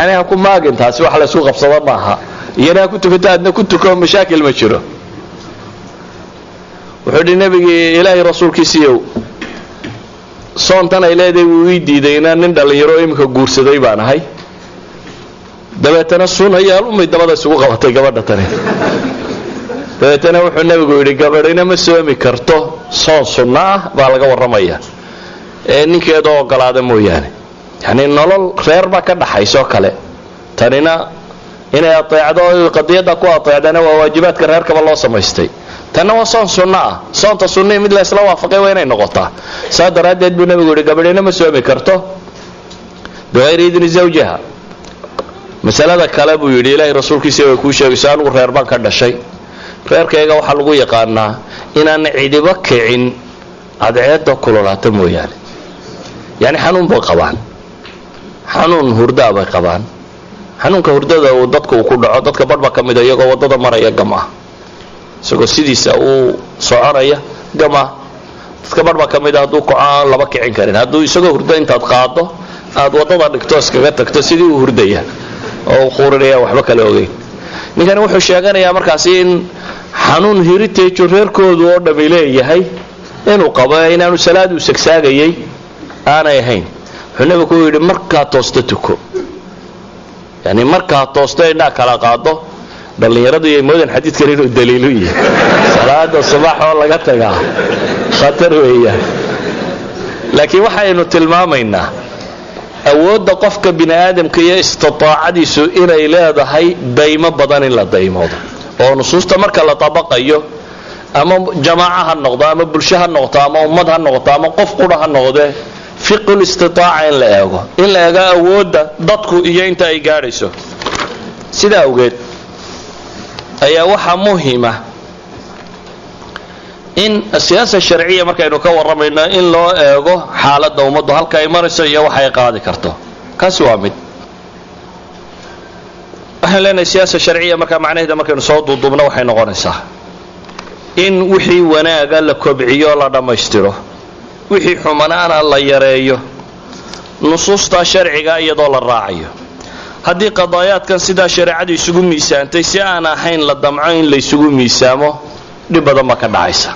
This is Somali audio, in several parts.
يعني هكون ما قلت هاسي وحلا سوق بصدر معها ينا كنت فتاة كنت كون مشاكل مجره وحد النبي إلهي رسول كيسيو صونتنا إلهي دي ويدي دينا نندل يروي مكا قورس ديبانا هاي دبتنا السون هي الأمي دبدا سوق غلطي قبضة تاني دبتنا وحد النبي يقول قبرنا مسوامي كرتو صون صناع بالغا ورمية نينك يدو قلادة موياني يعني نولل خير با كدحايسو kale tanina inay ateecdo qadiyada ku ateecdana waa waajibaadka reerka loo samaystay tan waa soonta sunna mid la isla waafaqay waa inay noqotaa saadaradeed buu nabigu yiri gabadheena ma soomi karto bigayr idin zawjaha masalada kale buu yiri ilaahay rasuulkiisa way ku sheegay anigu reer baan ka dhashay reerkayga waxa lagu yaqaanaa inaan cidiba kicin adceeda kululaata mooyaane yani xanuun baa qabaan xanuun hurda bay qabaan xanuunka hurdada oo dadku ku dhaco dadka badba kamid ah iyagoo wadada maraya gama isagoo sidiisa uu soconaya gama dadka badba kamid ah haduu ku aan laba kicin karin haduu isagoo hurda intaad qaado aad wadada dhigto iskaga tagto sidii uu hurdaya oo quurinaya waxba kale ogeyn ninkan wuxuu sheeganayaa markaas in xanuun heritage reerkoodu oo dhabileeyahay inuu qabo inaanu salaad u sagsaagayay aanay ahayn xunaba ku yiri marka toosto tuko yani marka toosto ina kala qaado dhalinyaradu ay moodan xadiidkan inuu daliil u yahay salaada subax oo laga tagaa khatar weeyaan laakiin waxaynu tilmaamaynaa awoodda qofka bini aadamka iyo istitaacadiisu inay leedahay daymo badan in la daymoodo oo nusuusta marka la tabaqayo ama jamaaca ha noqdo ama bulsho ha noqdo ama ummad ha noqdo ama qof qura ha noqdo fiqh al-istitaa'a in la eego awoodda dadku iyo inta ay gaarayso sida awgeed ayaa waxa muhiim ah in siyaasada sharciga markaynu ka waramayno in loo eego xaaladda ummaddu halka ay marayso iyo waxa ay qaadi karto kaas waa mid waxaan leenahay siyaasada sharciga marka macnaheedu markaynu soo duudubno waxay noqonaysaa in wixii wanaaga la kobciyo la dhameystiro wixii xumanaana la yareeyo nusuusta sharciga iyadoo la raacayo haddii qadaayaadkan sida shariicadu isugu miisaantay si aan ahayn la damco in la isugu miisaamo dhib badan ma ka dhacaysa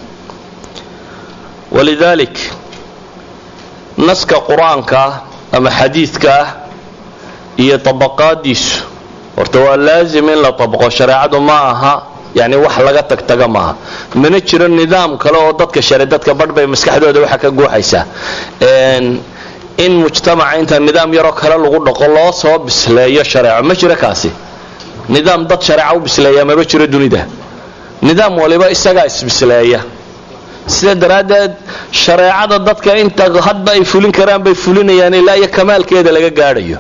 walidalik naska quraanka ama xadiidka iyo tabaqaadiisu horta waa laazim in la tabaqo shariicadu ma aha يعني wax laga tagtaga ma mana jiro nidaam kale oo dadka shariidadka badbay maskaxdooda waxa ka gooxaysa in mujtamaca inta nidaam yaro kale lagu dhaqo loo soo bisleeyo shariico ma jiro kaasi nidaam dad shariico u bisleeya ma jiro dunida nidaam waliba isaga isbisleeya sida daraadad shariicada dadka inta hadba ay fulin karaan bay fulinayaan ilaa iyo kamaalkeeda laga gaarayo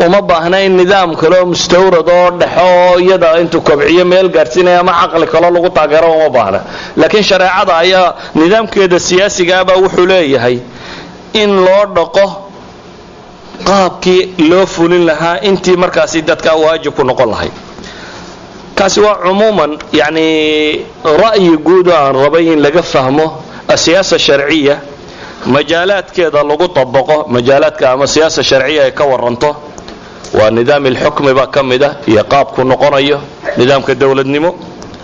وما باهنا النظام كله مستورد oo dhaxo iyada intu kobciyo meel gaarsiinaya ama aqal kale lagu taageero uma baahna laakiin shariicada ayaa nidaamkeeda siyaasiga ah wuxuu leeyahay in loo dhaqo qaabkii loo fulin lahaa intii markaas dadka waajib ku noqon lahayd kaasi waa umuman yani ra'yi guud aan rabay in laga fahmo siyaasada sharciiya majaalaadkeeda lagu tabaqo majaalaadka ama siyaasada sharciiya ay ka waranto ونظام الحكم بكمده يقاب كنقنيه نظام كدولدنمو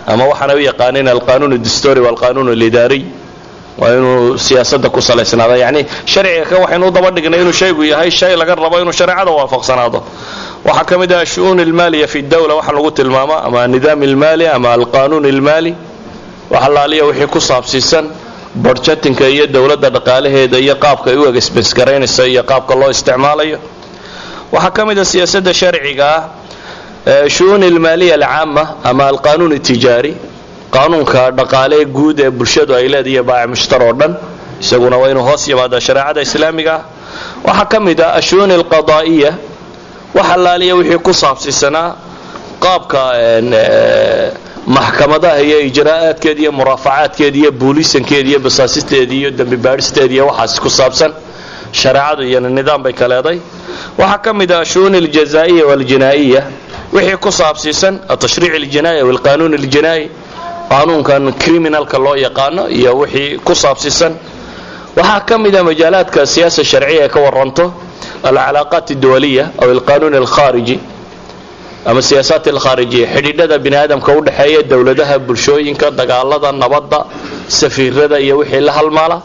اما waxana u yaqaaneen القانون الدستوري والقانون الاداري وانه سياسته ku saleysanaada yani sharciga ka waxaynu daba dhignay inuu shaygu yahay shay laga rabo inuu shariicada waafaqsanaado waxa kamid ah shu'un الماليه في الدوله waxa lagu tilmaama ama نظام المالي ama القانون المالي waxa la aliyo wixii ku saabsiisan budgetinka iyo dawladda dhaqaalaheeda iyo qaabka ay u expense iyo qaabka loo isticmaalayo وحكمت السياسة الشرعية شؤون المالية العامة أما القانون التجاري قانون كدقالي جود برشاد وإلادية باع مشتركا يسوون وينه هاسي بعد الشريعة الإسلامية وحكمت الشؤون القضائية وحلالية وحي قصاب سنة قابك محكمة هي إجراءات كدية مرافعات كدية بوليس كدية بساسيس كدية دم بارس كدية وحاس قصاب سن شريعة يعني النظام بكالادي وحكمت الشؤون الجزائية والجنائية وحي قصاب سيسن التشريع الجنائي والقانون الجنائي قانون كان كريمينال كالله يقانو يا وحي قصاب سيسن وحكمت مجالات كالسياسة الشرعية كورنته العلاقات الدولية أو القانون الخارجي أما السياسات الخارجية حديدة بني آدم كون حياة دولة ده برشوين كدقالة النبضة سفير ده يوحي لها المالة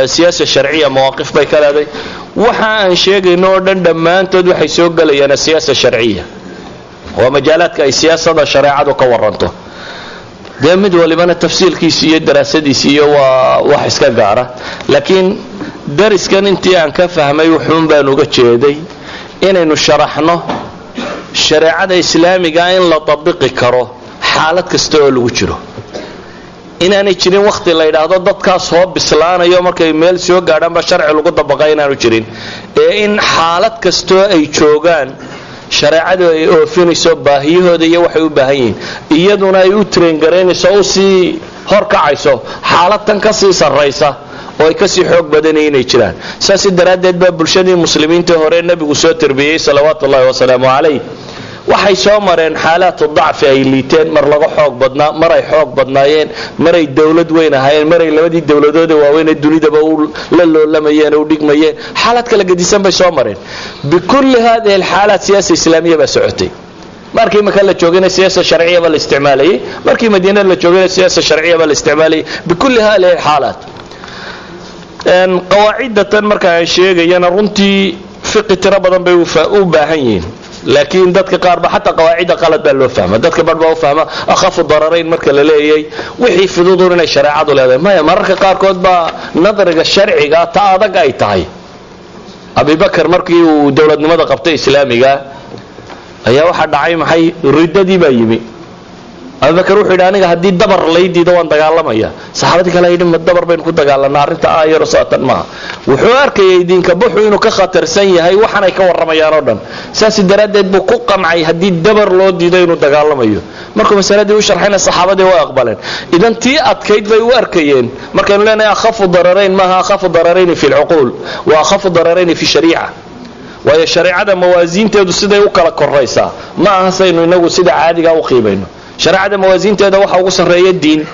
سياسة شرعية مواقف بيكال هذه وحان شيء نوردن دمان تدو حيسوق لينا السياسة الشرعية ومجالات كأي سياسة شريعة وكورنته دامد ولمن التفسير كيسية دراسة ديسية وحس كقارة لكن درس كان انتيان كفهم يوحون بانوغة شيدي إنه شرحنا الشريعة الإسلامية قاين لا تطبق كرو حالة كستول وجره إن أنا يجرين وقت اللي إذا ضد كاس هو بسلانة يوم كيميل سوى قارن بشرع لقط طبقين أنا يجرين إن حالة كستول أي شوغان شريعة فين يسوب هي هذا يوحي بهين يدنا يوترين قرين سوسي هرك عيسو حالة تنكسي الرئيسة ويكسي حق بدنين يجران ساس الدرادة باب برشادي المسلمين تهورين النبي وسوى تربيه صلوات الله وسلامه عليه waxay soo mareen xaalad dacfi ay liiteen mar laga xoog badnaa maray xoog badnaayeen maray dawlad weyn ahaayeen maray labadii dawladood waaweyn ee dunidaba la loolamayeen oo dhigmayeen xaalad kala gadisan bay soo mareen bikulli hadhihi alxaalat siyaasad islaamiya ba socotay markii ma kala joogeen siyaasad sharciya bal isticmaalay markii madiina la joogeen siyaasad sharciya bal isticmaalay bikulli hadhihi alxaalat qawaacidatan marka ay sheegayaan runtii fiqh tira badan bay u baahan yihiin لكن دتك قاربة حتى قواعد قالت بالو فهمه دتك برضه فهمه أخف الضررين مركل ليه وحي في ضدورنا الشريعة ولا ما مرك قاركود با نظر الشرعي قا تعاضق أي تاي أبي بكر مركي ودولة نمط قبطي إسلامي قا هي واحد عايم حي ردة دي بايمي أبي بكر روح إلى هدي الدبر اللي يدي دوان دجال ما يا صحابتك لا يدين الدبر بين كود دجال نار أنت رصاة ما وحوار كي يدين كبوحوا إنه كخاطر سيء هاي وحنا يكور رميا ردن ساس الدراد بقوق معي هدي الدبر لو دي دينه دجال ما يو مركم مسألة دي وشرحنا الصحابة دي وأقبلن إذا تي أتكيد بيوار كيين مركم لنا أخف الضررين ما أخف الضررين في العقول وأخف الضررين في الشريعة وهي الشريعة موازين تدو سيدا يوكل كرئيسا ما هسينو إنه سيدا عادي أو قيمينه شريعة موازين تدو وحا وصرية الدين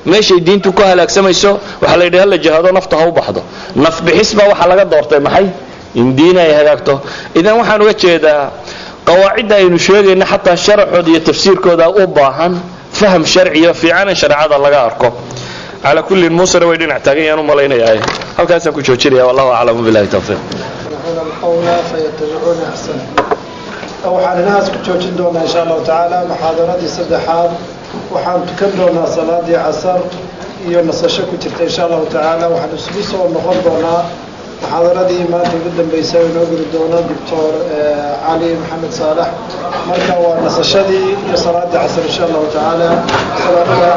ماشي الدين تكوها لك سميسو وحا ليدي هلا جهاده نفطها وبحضه نف بحسبه وحا لقد دورتي محي إن دينا يهلاكته إذا وحا نوجه دا قواعد إنه شوية إن حتى الشرع ودي التفسير كودا أوباهن فهم شرعي في عنا شريعة الله أركو على كل الموسر ويدين اعتاقين ومالينا يا هل كان سنكون شوشيري والله أعلم بالله التوفيق القول فيتبعون أحسنه waxaan inaas ku joojin doonaa insha Allah taala muxaadaradii saddexaad waxaan tukan doonaa salaadii casar iyo nasasho ku jirta insha Allah taala waxaan isugu soo noqon doonaa muxaadaradii maanta ugu dambeysay oo inoo geli doona Dr. Ali Maxamed Saalax marka waa nasashadii iyo salaadii casar insha Allah taala salaam